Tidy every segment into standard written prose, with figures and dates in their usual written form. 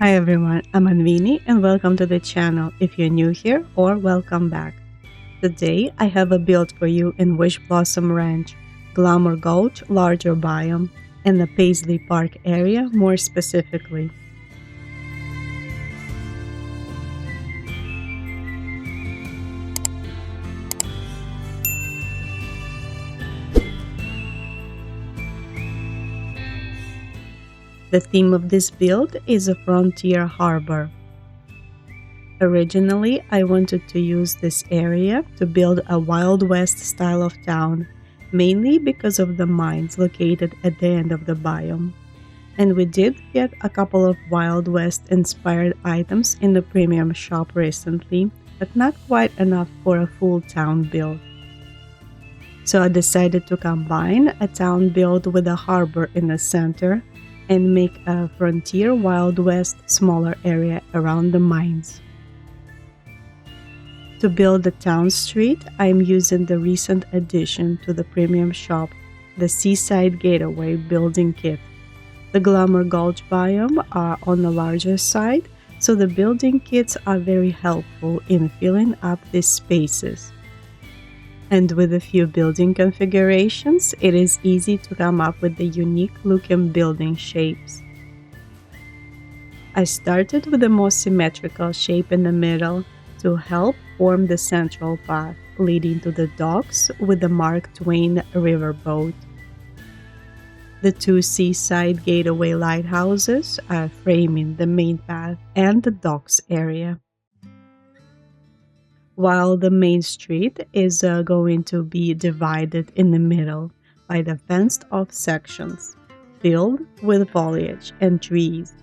Hi everyone, I'm Anveenie and welcome to the channel if you're new here or welcome back. Today I have a build for you in Wishblossom Ranch, Glamour Gulch larger biome, and the Paisley Park area more specifically. The theme of this build is a frontier harbor. Originally, I wanted to use this area to build a Wild West style of town, mainly because of the mines located at the end of the biome. And we did get a couple of Wild West inspired items in the premium shop recently, but not quite enough for a full town build. So I decided to combine a town build with a harbor in the center and make a frontier Wild West smaller area around the mines. To build the town street, I am using the recent addition to the premium shop, the Seaside Gateway building kit. The Glamour Gulch biome are on the larger side, so the building kits are very helpful in filling up these spaces. And with a few building configurations, it is easy to come up with the unique looking building shapes. I started with the most symmetrical shape in the middle to help form the central path leading to the docks with the Mark Twain riverboat. The two Seaside Gateway lighthouses are framing the main path and the docks area, while the main street is going to be divided in the middle by the fenced-off sections filled with foliage and trees.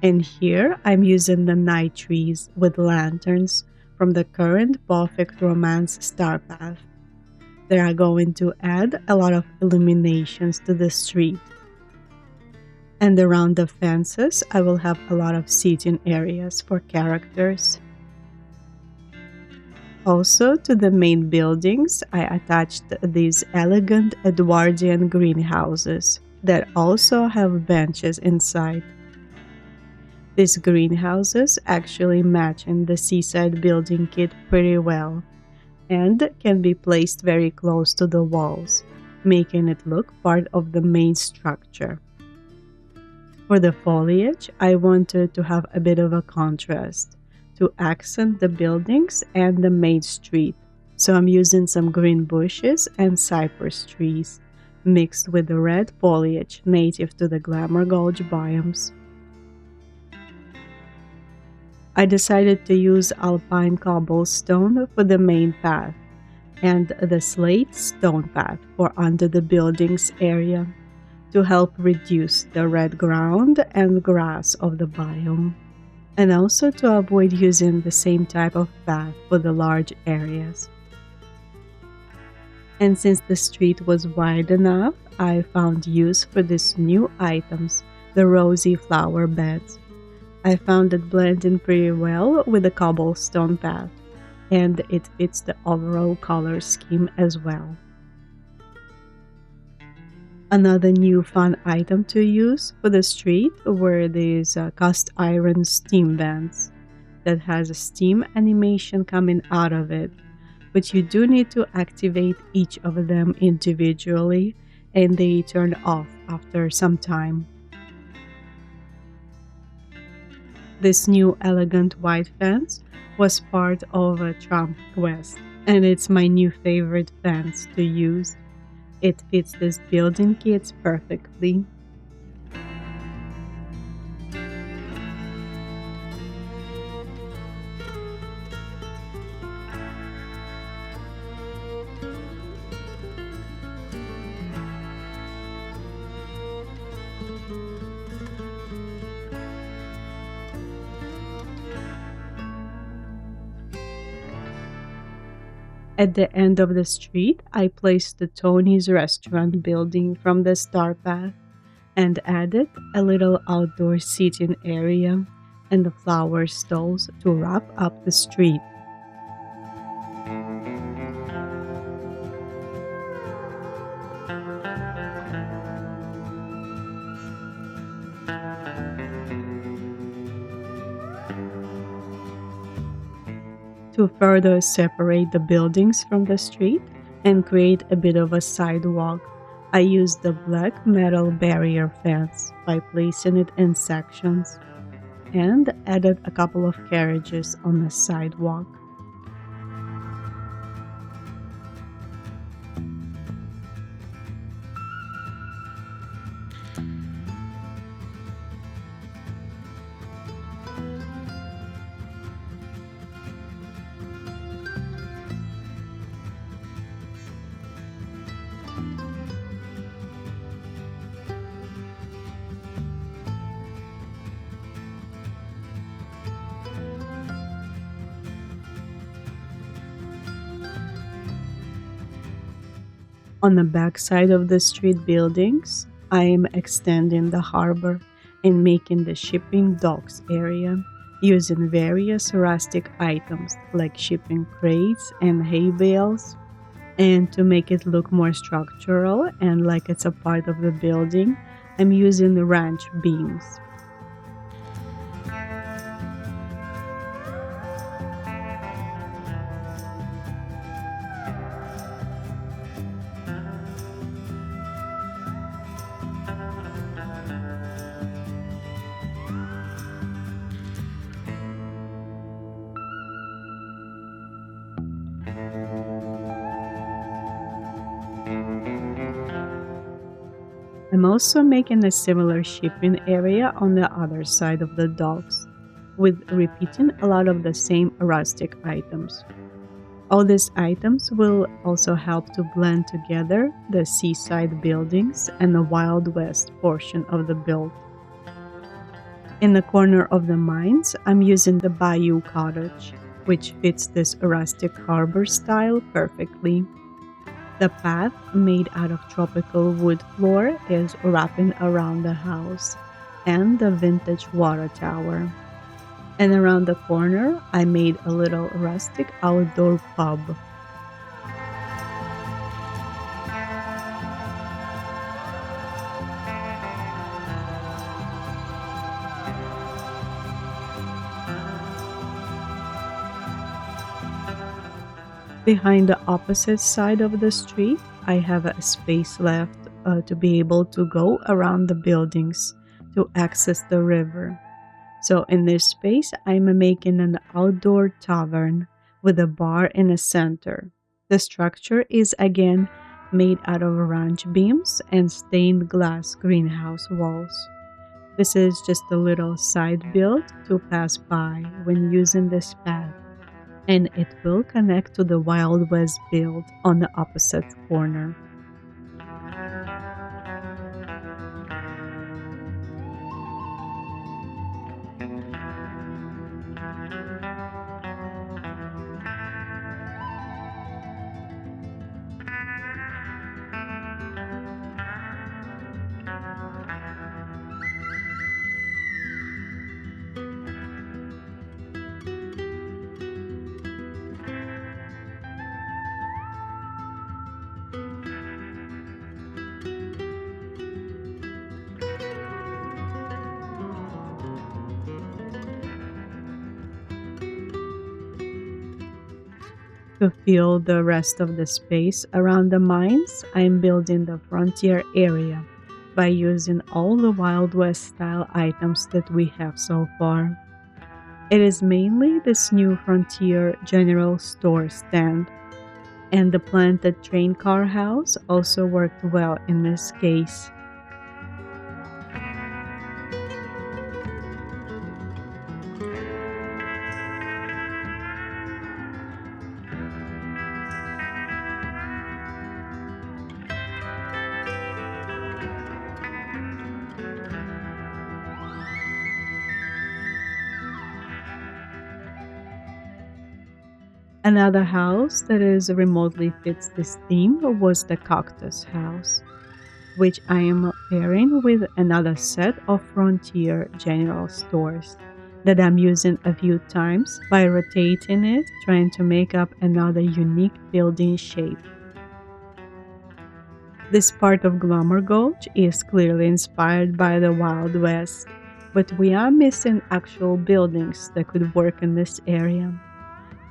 And here I'm using the night trees with lanterns from the current Perfect Romance Star Path. They are going to add a lot of illuminations to the street. And around the fences, I will have a lot of seating areas for characters. Also, to the main buildings, I attached these elegant Edwardian greenhouses that also have benches inside. These greenhouses actually match in the Seaside building kit pretty well and can be placed very close to the walls, making it look part of the main structure. For the foliage, I wanted to have a bit of a contrast to accent the buildings and the main street, so I'm using some green bushes and cypress trees mixed with the red foliage native to the Glamour Gulch biomes. I decided to use alpine cobblestone for the main path and the slate stone path for under the buildings area to help reduce the red ground and grass of the biome, and also to avoid using the same type of path for the large areas. And since the street was wide enough, I found use for these new items, the rosy flower beds. I found it blending pretty well with the cobblestone path, and it fits the overall color scheme as well. Another new fun item to use for the street were these cast iron steam vents that has a steam animation coming out of it, but you do need to activate each of them individually and they turn off after some time. This new elegant white fence was part of a Trump quest, and it's my new favorite fence to use. It fits this building kit perfectly. At the end of the street, I placed the Tony's restaurant building from the Star Path and added a little outdoor seating area and the flower stalls to wrap up the street. To further separate the buildings from the street and create a bit of a sidewalk, I used the black metal barrier fence by placing it in sections and added a couple of carriages on the sidewalk. On the back side of the street buildings, I am extending the harbor and making the shipping docks area using various rustic items like shipping crates and hay bales. And to make it look more structural and like it's a part of the building, I'm using the ranch beams. I'm also making a similar shipping area on the other side of the docks, with repeating a lot of the same rustic items. All these items will also help to blend together the seaside buildings and the Wild West portion of the build. In the corner of the mines, I'm using the bayou cottage, which fits this rustic harbor style perfectly. The path, made out of tropical wood floor, is wrapping around the house and the vintage water tower. And around the corner, I made a little rustic outdoor pub. Behind the opposite side of the street, I have a space left to be able to go around the buildings to access the river. So in this space, I'm making an outdoor tavern with a bar in the center. The structure is again made out of ranch beams and stained glass greenhouse walls. This is just a little side build to pass by when using this path, and it will connect to the Wild West build on the opposite corner. To fill the rest of the space around the mines, I'm building the frontier area by using all the Wild West style items that we have so far. It is mainly this new frontier general store stand, and the planted train car house also worked well in this case. Another house that is remotely fits this theme was the cactus house, which I am pairing with another set of frontier general stores that I'm using a few times by rotating it, trying to make up another unique building shape. This part of Glamour Gulch is clearly inspired by the Wild West, but we are missing actual buildings that could work in this area.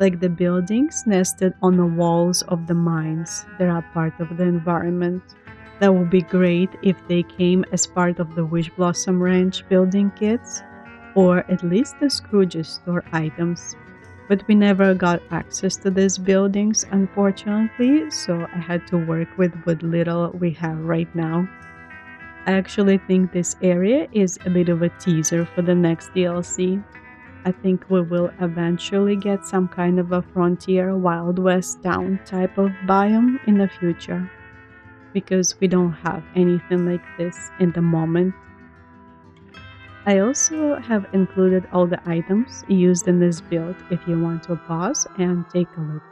like the buildings nested on the walls of the mines that are part of the environment. That would be great if they came as part of the Wishblossom Ranch building kits, or at least the Scrooge's store items. But we never got access to these buildings, unfortunately, so I had to work with what little we have right now. I actually think this area is a bit of a teaser for the next DLC. I think we will eventually get some kind of a frontier Wild West town type of biome in the future, because we don't have anything like this in the moment. I also have included all the items used in this build if you want to pause and take a look.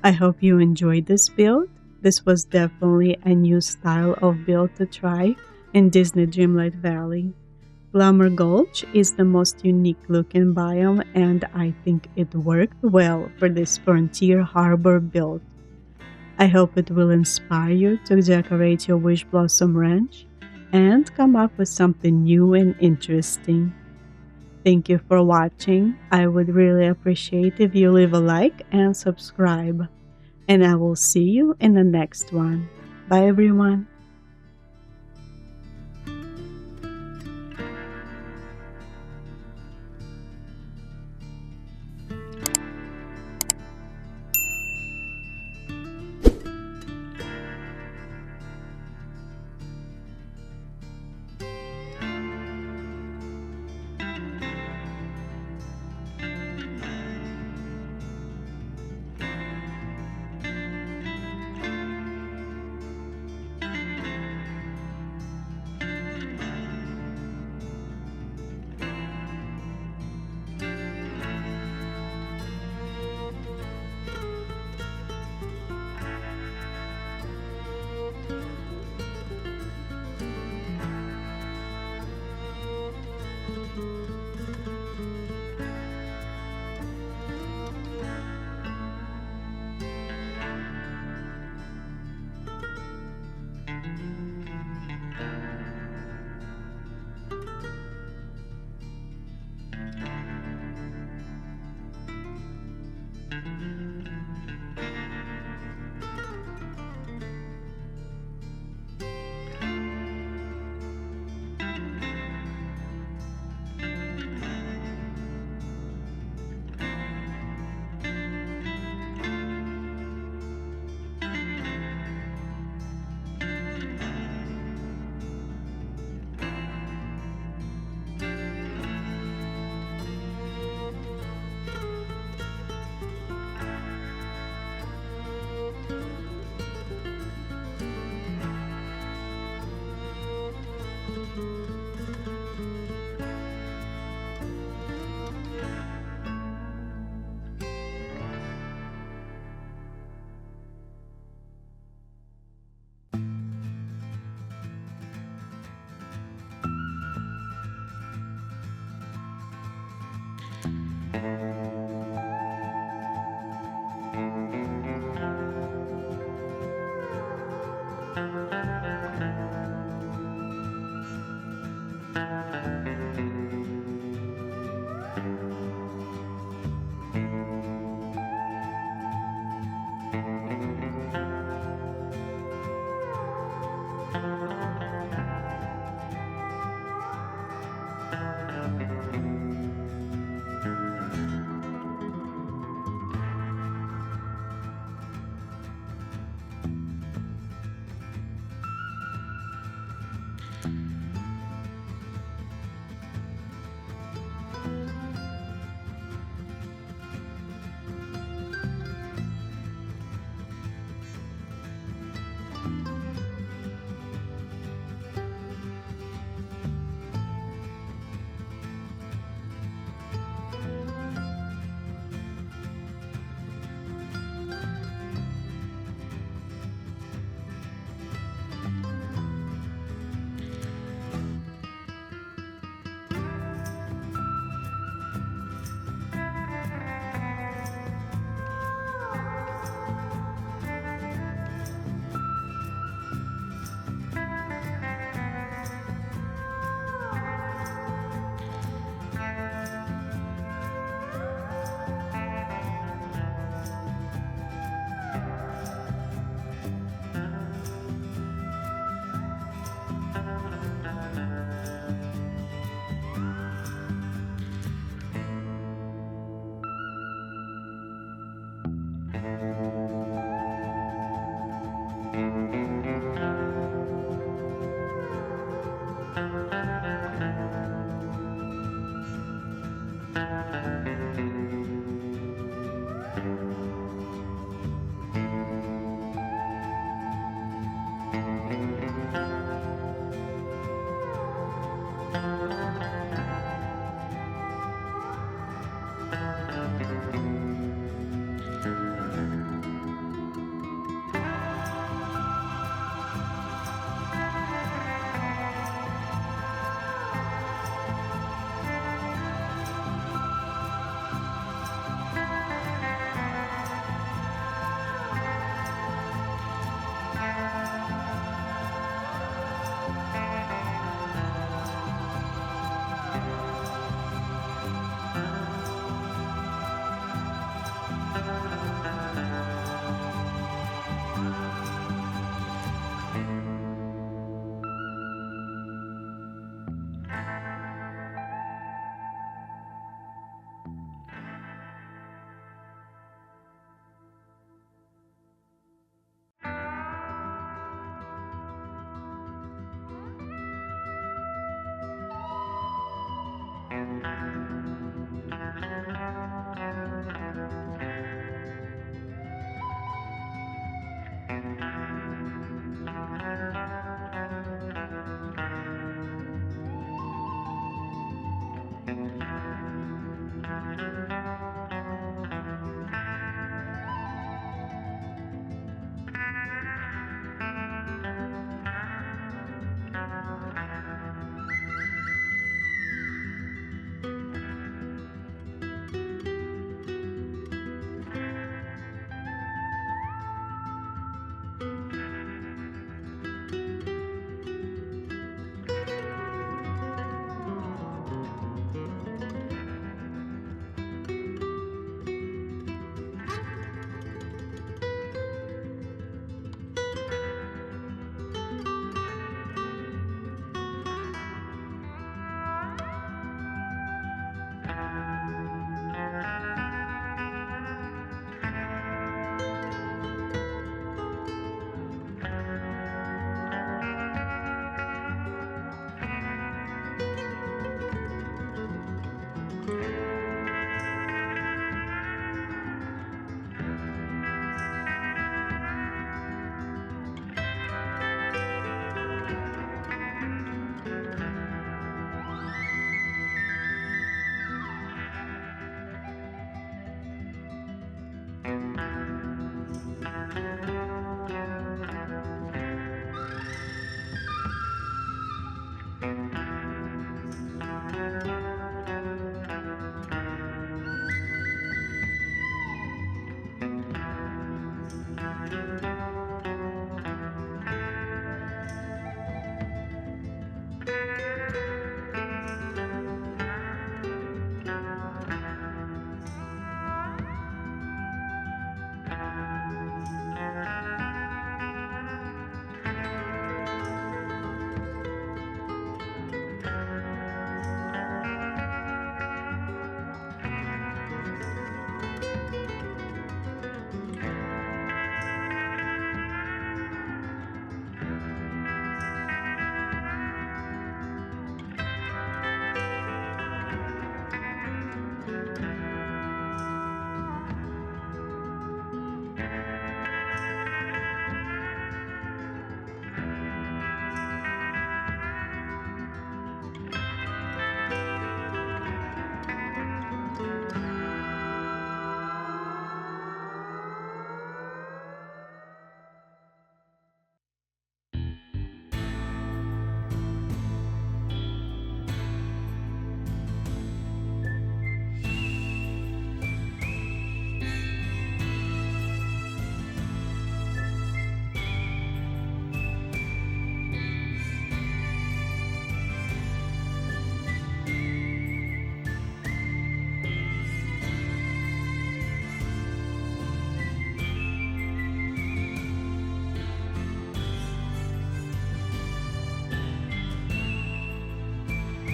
I hope you enjoyed this build. This was definitely a new style of build to try in Disney Dreamlight Valley. Glamour Gulch is the most unique looking biome, and I think it worked well for this frontier harbor build. I hope it will inspire you to decorate your Wish Blossom Ranch and come up with something new and interesting. Thank you for watching. I would really appreciate if you leave a like and subscribe. And I will see you in the next one. Bye everyone.